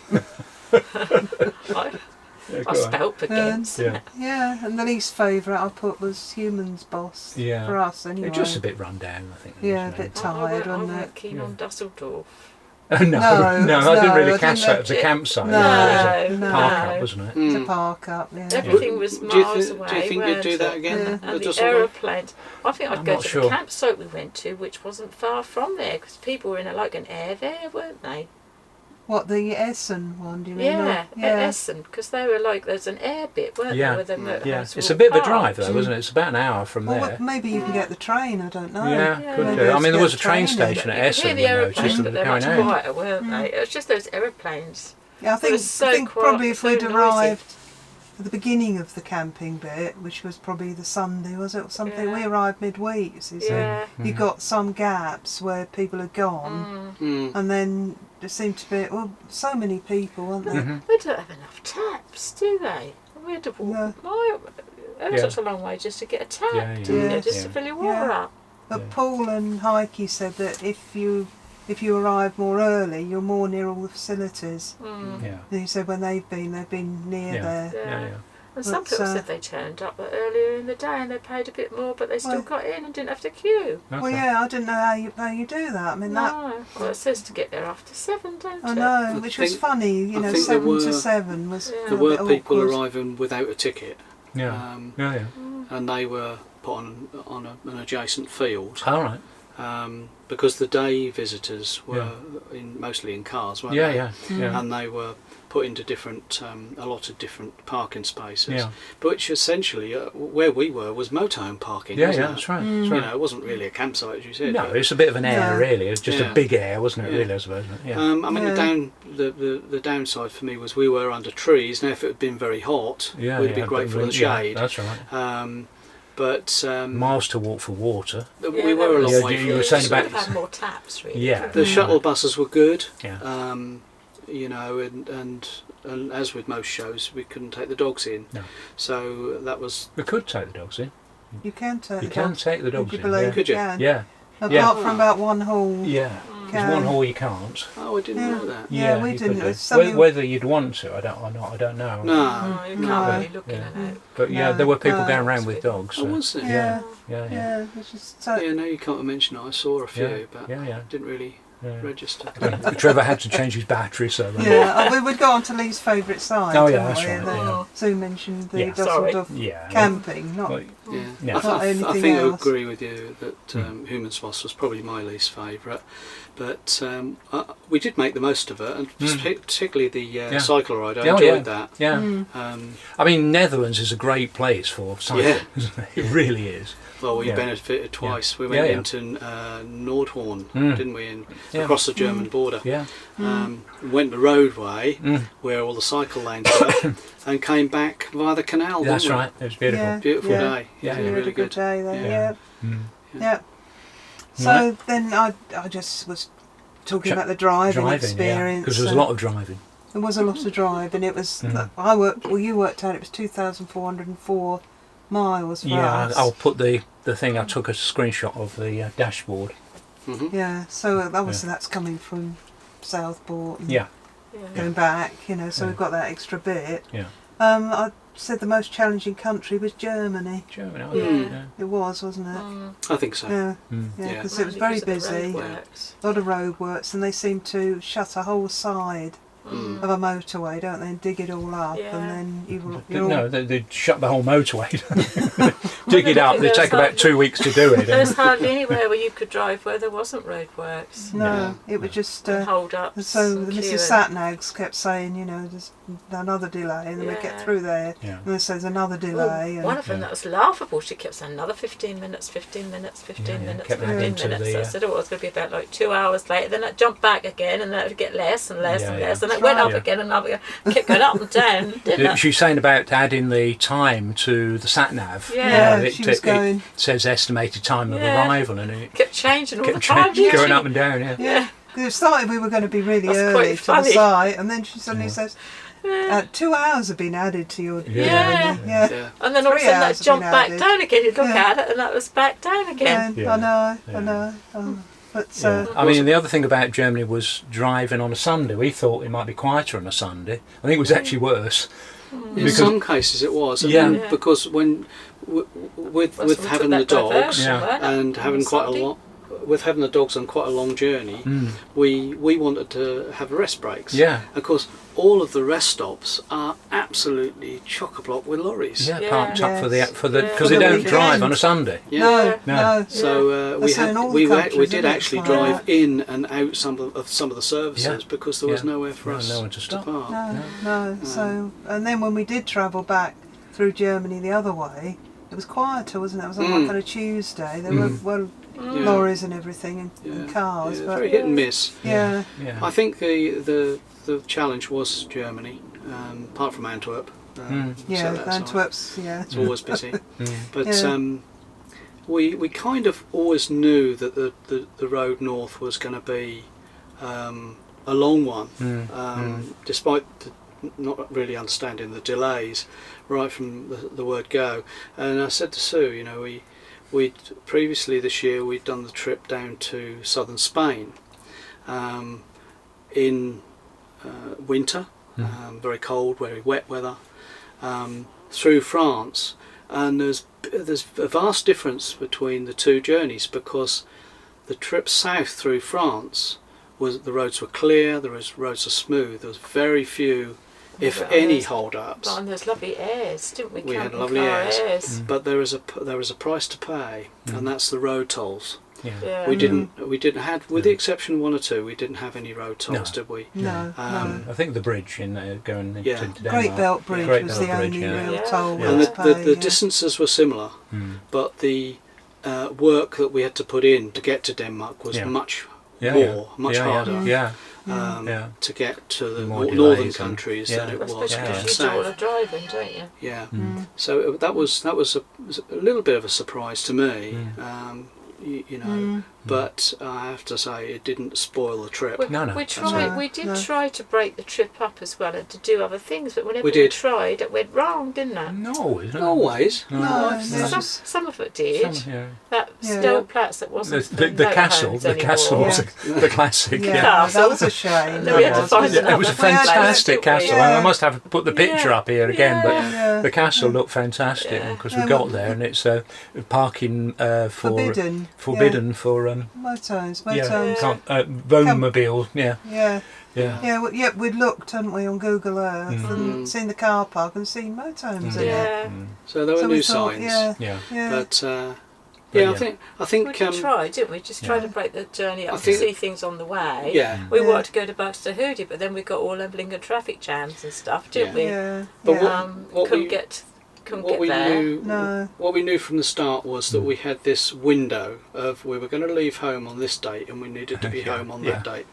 I spelt against. Yeah, and the least favourite I put was Human's Boss for us anyway. It's just a bit run down, I think. Yeah, a bit tired, wasn't it? I weren't keen on Düsseldorf. No, I didn't really catch that. It was a campsite. It was a park up, wasn't it? It was a park up, Everything was miles away. Do you think you'd do that again? And the aeroplanes. I think I'd go to the campsite we went to, which wasn't far from there, because people were in like an air there, weren't they? What, the Essen one, do you mean? Yeah, at Essen, because they were like, there's an air bit, weren't there, where the motorhomes It's a bit of a drive though, isn't it? It's about an hour from there. Well, maybe you can get the train, I don't know. Yeah, could do. I mean, there was a train station at Essen. You could hear the aeroplanes, but they're much quieter, weren't they? It was just those aeroplanes. Yeah, I think probably if we'd arrived at the beginning of the camping bit, which was probably the Sunday, was it, or something? We arrived midweek, so you got some gaps where people had gone, and then there seemed to be so many people, weren't there? They don't have enough taps, do they? We had to walk such a long way just to get a tap, just to fill your water up. But Paul and Heike said that if you arrive more early, you're more near all the facilities. And he said when they've been near there. And some people said they turned up earlier in the day and they paid a bit more, but they still got in and didn't have to queue. Okay. Well, I didn't know how you do that. I mean, well, it says to get there after 7, don't it? I know, which was funny. 7 to 7 was. There were people arriving without a ticket. And they were put on an adjacent field. All right. Because the day visitors were mostly in cars, weren't they? And they were put into a lot of different parking spaces. But which essentially, where we were, was motorhome parking. That's right. It wasn't really a campsite, as you said. No, it's a bit of an air, really. It's just a big air, wasn't it? Really, I suppose. I mean, the downside for me was we were under trees. Now, if it had been very hot, we'd have been grateful for the shade. That's right. But miles to walk for water. We were a long way. You were saying about had more taps, really. The shuttle buses were good. And as with most shows, we couldn't take the dogs in. No. So that was. We could take the dogs in. You can take. You can take the dogs in. Could you? Yeah. Apart from about one hall. Yeah. There's one hall you can't. Oh, I didn't know that. Yeah, we didn't. Whether you'd want to, I don't know. No, you can't really look at it. But there were people going around with dogs. Oh, was there? Yeah. It's just so. No, you can't mention it. I saw a few, but didn't really register. Trevor had to change his battery, so. We would go on to Lee's favourite side. Oh yeah, that's right. Sue mentioned the Düsseldorf camping, not. I think I agree with you that Human's Boss was probably my least favourite, but we did make the most of it, and particularly the cycle ride. I enjoyed that. I mean, Netherlands is a great place for cycling, isn't it? It really is. Well, we benefited twice. We went into Nordhorn, didn't we, across the German border. Went the roadway where all the cycle lanes were, and came back via the canal. That's right. It was beautiful. Beautiful day. Yeah, really good day there. Yeah. So then I just was talking about the driving experience. Because there was a lot of driving. There was a lot of driving. It was. You worked out. It was 2,404 miles for us. I'll put the thing. I took a screenshot of the dashboard. Yeah, so that's coming from Southport. And going back, you know, so we've got that extra bit. Yeah. I said the most challenging country was Germany. It was, wasn't it? I think so. Yeah, because it was very busy. A lot of roadworks, and they seemed to shut a whole side of a motorway, don't they, and dig it all up, and then they'd shut the whole motorway. Dig it up. They take about 2 weeks to do it. There's hardly anywhere where you could drive where there wasn't roadworks. No, it was just hold up. So Mrs. Satnags kept saying, you know, there's another delay, and then we get through there, and then there's another delay. One of them that was laughable. She kept saying another 15 minutes, 15 minutes, 15 minutes, 15 minutes. I said, oh, it's going to be about like 2 hours later. Then I'd jump back again, and then it'd get less and less and less, and it went up again and up again. Kept going up and down. Didn't She's saying about adding the time to the sat nav. It says estimated time of arrival, and it kept changing all the time. Going up and down. Yeah. It started, we were going to be really early to the site, and then she suddenly says, 2 hours have been added to your journey. Yeah. And then all of a sudden that jumped back down again. You'd look at it, and that was back down again. I know. But, I mean, the other thing about Germany was driving on a Sunday. We thought it might be quieter on a Sunday. I think it was actually worse. In some cases it was, because when with having the dogs and having quite a lot, with having the dogs on quite a long journey, we wanted to have rest breaks. Yeah. Of course, all of the rest stops are absolutely chock-a-block with lorries. Yeah, parked up for the because they don't drive on a Sunday. No. So we did actually drive in and out some of the services because there was nowhere for us to park. No. So and then when we did travel back through Germany the other way, it was quieter, wasn't it? It was on like a Tuesday. There were lorries and everything and cars. Yeah, but very hit and miss. Yeah. I think the challenge was Germany, apart from Antwerp. Antwerp's it's always busy. But we kind of always knew that the road north was going to be a long one, despite not really understanding the delays right from the word go. And I said to Sue, you know, we'd previously this year we'd done the trip down to southern Spain in winter, very cold, very wet weather, through France, and there's a vast difference between the two journeys, because the trip south through France the roads were clear, the roads were smooth, there was very few, if any, hold-ups. And there's lovely airs, didn't we? We had lovely airs. But there was a price to pay, and that's the road tolls. We didn't have, with the exception of one or two, we didn't have any road tolls, did we? No. I think the bridge in there going into Denmark. Great Belt Bridge was the only real toll. And the distances were similar, but the work that we had to put in to get to Denmark was much harder. To get to the northern countries than it was because you do all the driving, don't you? Yeah. So that was a little bit of a surprise to me. You know, but I have to say it didn't spoil the trip. We did try to break the trip up as well and to do other things, but whenever we tried, it went wrong, didn't it? Not always. No. Some of it did. That Stelplatz that wasn't the castle was the classic. That was a shame. We had to find it was a fantastic castle. I must have put the picture up here again, but the castle looked fantastic because we got there, and it's parking forbidden for motorhomes, Wohnmobil, we'd looked, hadn't we, on Google Earth and seen the car park and seen motorhomes in it. So there were new signs. But I think we tried, didn't we? Just tried to break the journey up to see things on the way. We wanted to go to Buxtehude, but then we got all them blinking traffic jams and stuff, didn't we? But couldn't get there. What we knew from the start was that we had this window of we were going to leave home on this date and we needed to be home on that date,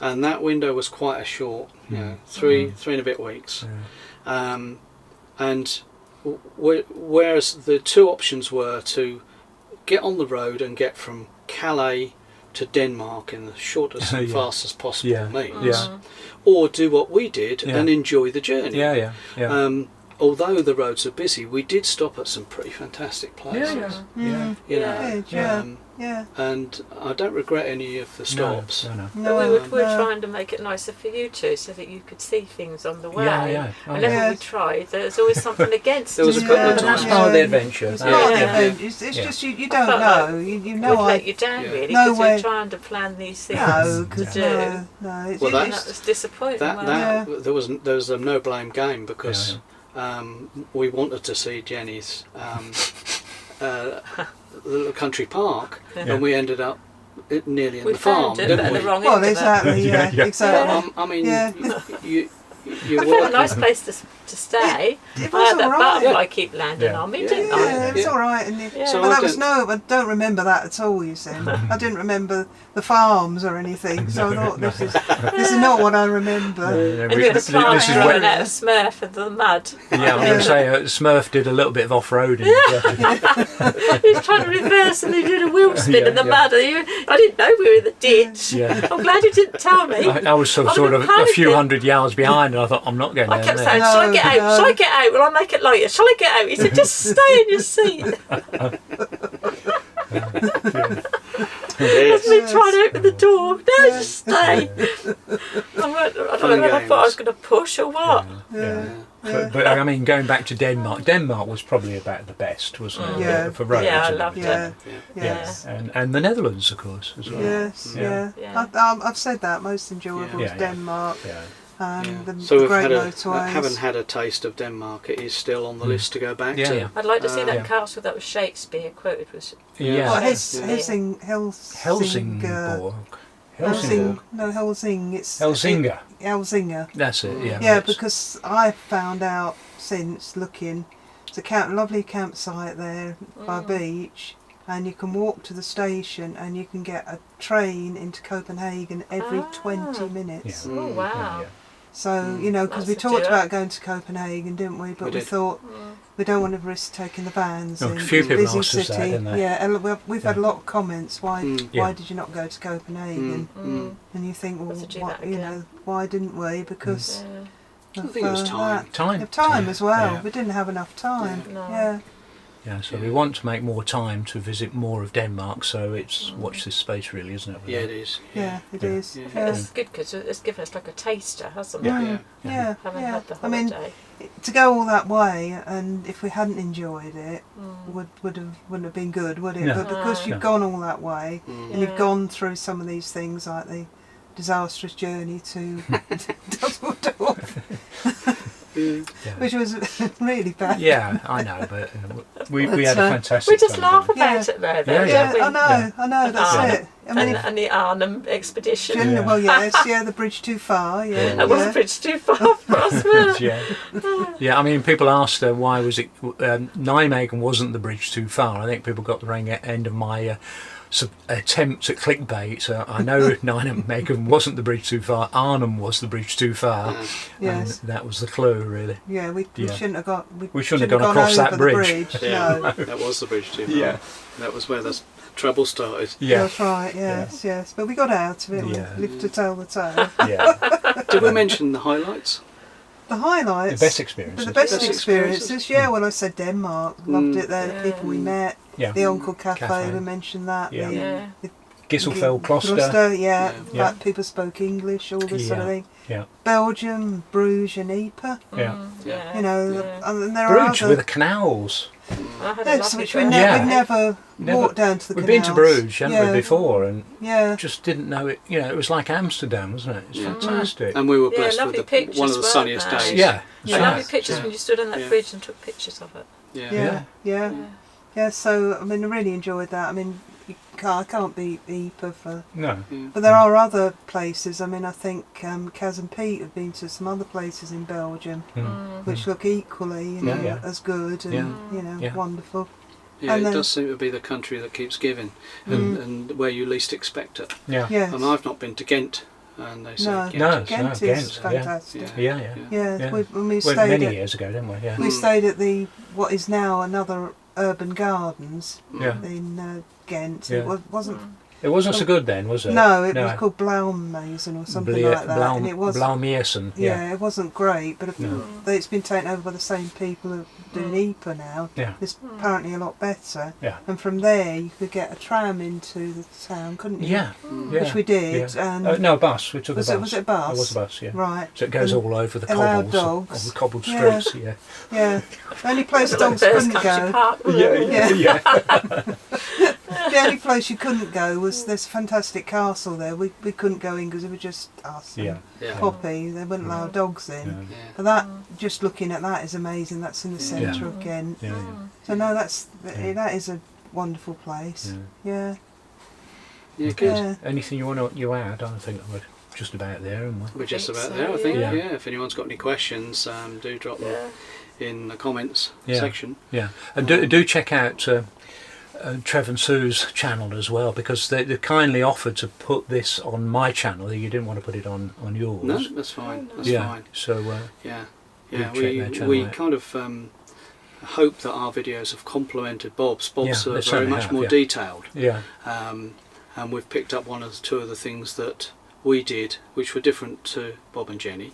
and that window was quite a short, three and a bit weeks, and whereas the two options were to get on the road and get from Calais to Denmark in the shortest and fastest possible means, or do what we did and enjoy the journey. although the roads are busy, we did stop at some pretty fantastic places. And I don't regret any of the stops. No, we were trying to make it nicer for you two, so that you could see things on the way. Whenever we tried, there was always something against. There was a couple of times. That's part of the adventure. It's part of the adventure. It's just you don't know. You know, we'd let you down really, because we're trying to plan these things to do. No, well, that was disappointing. There was a no blame game, because we wanted to see Jenny's little country park, and we ended up nearly in the farm, didn't we? Well, exactly. Exactly. I mean, I found a nice place to stay. It I was had that alright. butterfly keep landing on me, didn't I? It was alright. So but I don't remember that at all, you see. I didn't remember the farms or anything, so I thought this is not what I remember. And you had a plant growing out of Smurf and the mud. Yeah, I'm going to say Smurf did a little bit of off-roading. He was trying to reverse and he did a wheel spin in the mud. I didn't know we were in the ditch. I'm glad you didn't tell me. I was sort of a few hundred yards behind, and I thought, I'm not going down there. I kept saying, shall I get out? Shall I get out? Will I make it later? Shall I get out? He said, just stay in your seat. That's me trying to open the door. No, just stay. I don't know whether I thought I was going to push or what. But I mean, going back to Denmark was probably about the best, wasn't it? For roads. Yeah, I loved it. Yes. And the Netherlands, of course, as well. Yes, I've said that most enjoyable is Denmark. So we've haven't had a taste of Denmark. It is still on the list to go back to. I'd like to see that castle that was Shakespeare quoted was. Helsing. It's Helsinga. Helsinga. That's it. Yeah. Yeah, because I found out since looking, it's a lovely campsite there by beach, and you can walk to the station, and you can get a train into Copenhagen every 20 minutes. Oh wow! So because we talked about going to Copenhagen, didn't we? But we thought we don't want to risk taking the vans in. A few people busy asked us city. that, didn't they? Yeah, and we've had a lot of comments. Why did you not go to Copenhagen? And you think, well, why didn't we? Because I think it was time. Time as well. We didn't have enough time. Yeah, so we want to make more time to visit more of Denmark, so it's watch this space really, isn't it? Yeah, it is. Yeah, it is. Yeah. It's good because it's given us like a taster, hasn't it? Yeah. Haven't had the holiday. I mean, to go all that way, and if we hadn't enjoyed it, wouldn't have been good, would it? No. But because you've gone all that way, and you've gone through some of these things like the disastrous journey to Düsseldorf. Which was really bad. Yeah, I know, but we had a fantastic we just time. laugh about it though. I know, that's it. I mean, and the Arnhem expedition. Well, the bridge too far. It was a bridge too far for us, I mean, people asked why was it Nijmegen wasn't the bridge too far. I think people got the wrong end of my attempt at clickbait. So I know Nijmegen wasn't the bridge too far. Arnhem was the bridge too far. Yes, and that was the clue, really. Yeah, we shouldn't have got. We shouldn't have gone across that bridge. No, that was the bridge too far. Yeah, that was where the trouble started. Yeah, that's right. Yes, but we got out of it. We lived to tell the tale. Yeah. Did we mention the highlights? The highlights. The best experiences. The best experiences. Yeah, well, I said Denmark. Loved it there. The people we met. The Uncle Cafe. We mentioned that. The Gisselfeld Kloster. That people spoke English. All this sort of thing. Yeah. Belgium, Bruges, and Ieper. Yeah. You know, and there Bruges are with the canals. Which we never walked down to the canals. We've been to Bruges, haven't we, before, and just didn't know it. You know, it was like Amsterdam, wasn't it? It's fantastic. And we were blessed with one of the sunniest days. Yeah. Lovely pictures when you stood on that bridge and took pictures of it. Yeah. So I mean, I really enjoyed that. I mean, I can't beat Ieper for. No. But there are other places. I mean, I think Kaz and Pete have been to some other places in Belgium, which look equally, as good and wonderful. Yeah, it does seem to be the country that keeps giving, and where you least expect it. Yeah. Yes. And I've not been to Ghent, and they say Ghent is fantastic. Yeah. We stayed many years ago, didn't we? Yeah. We stayed at what is now another Urban Gardens in Ghent. It wasn't. It wasn't so good then, was it? No, it was called Blaumeisen or something like that. And it was Blaumeisen. Yeah, it wasn't great, but it's been taken over by the same people who are doing Ieper now. Yeah. It's apparently a lot better. Yeah. And from there you could get a tram into the town, couldn't you? Yeah. Which we did. Yeah. And no, a bus. We took a bus. Was it a bus? It was a bus, yeah. Right. So it goes all over the allowed cobbles, dogs. all the cobbled streets, yeah. Yeah. The only place dogs couldn't go. Park. Yeah. The only place you couldn't go was this fantastic castle there. We couldn't go in because it was just us and Poppy. They wouldn't allow dogs in. Yeah. But that, just looking at that, is amazing. That's in the centre of Ghent. Yeah. So no, that is a wonderful place. Yeah. Yeah, good. Yeah. Anything you want to add? I think we're just about there, aren't we? We're just about so, there, I think. yeah. If anyone's got any questions, do drop them in the comments section. Yeah, and do check out Trev and Sue's channel as well, because they kindly offered to put this on my channel. You didn't want to put it on yours. No, that's fine. That's fine. So we kind of hope that our videos have complemented Bob's. Bob's are very much more detailed. Yeah. And we've picked up one of two of the things that we did, which were different to Bob and Jenny.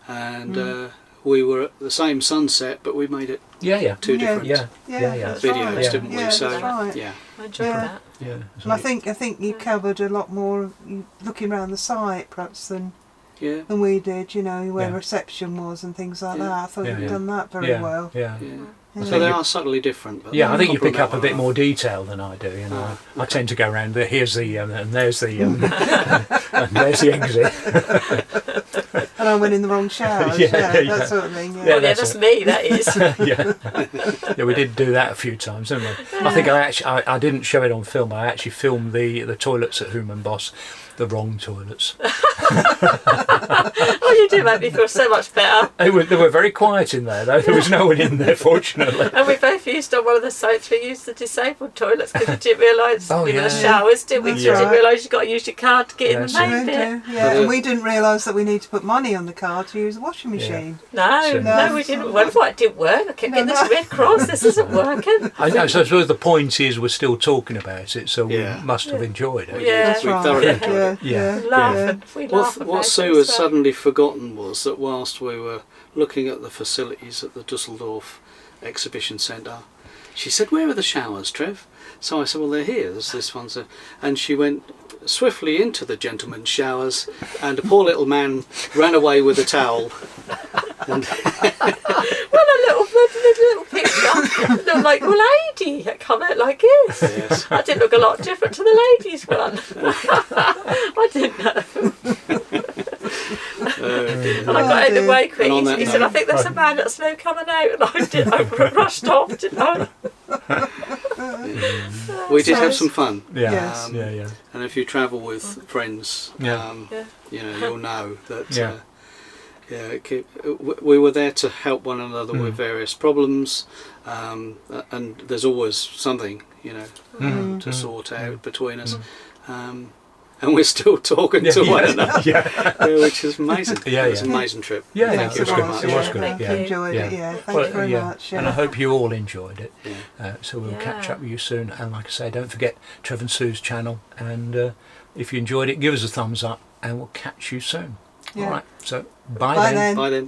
And we were at the same sunset, but we made it two different videos, didn't we? Yeah, So that's right. I enjoyed that. Yeah. And I think you covered a lot more looking around the site perhaps than we did, where reception was and things like that. I thought you'd done that very well. Yeah. So they are subtly different. But I think you pick up a bit more detail than I do. I tend to go around there. Here's the and there's the and there's the exit. And I went in the wrong showers. That sort of thing. Yeah, that's me. That is. We did do that a few times, didn't we? I think I didn't show it on film. I actually filmed the toilets at Human Boss. The wrong toilets. You do make me feel so much better. They were very quiet in there, though. There was no one in there, fortunately. And we both used on one of the sites, we used the disabled toilets because we didn't realise we were the showers, did we? That's You didn't right. realise you've got to use your card to get in the main bit. And we didn't realise that we need to put money on the card to use the washing machine. No, we didn't. What it didn't work? I kept getting this red cross. This isn't working. I know. So I suppose the point is we're still talking about it, so we must have enjoyed it. That's we right. thoroughly enjoyed it. We laugh about what Sue had suddenly forgotten was that whilst we were looking at the facilities at the Düsseldorf exhibition centre, she said, "Where are the showers, Trev?" So I said, "Well, they're here. There's this one's." And she went swiftly into the gentlemen's showers, and a poor little man ran away with a towel. And well, a little picture looked like a lady that come out like this. Yes. That didn't look a lot different to the ladies' one. I didn't know. And I got out of the way quick. He said, "I think there's a man that's now coming out," and I rushed off, didn't I? We did have some fun. And if you travel with friends, you'll know that. We were there to help one another with various problems, and there's always something to sort out between us, and we're still talking to one another, which is amazing. It was an amazing trip. Thank you very much. It was good. I enjoyed it. Thank you very much. And I hope you all enjoyed it. So we'll catch up with you soon. And like I say, don't forget Trev and Sue's channel. And if you enjoyed it, give us a thumbs up, and we'll catch you soon. All right. So bye then. Bye then.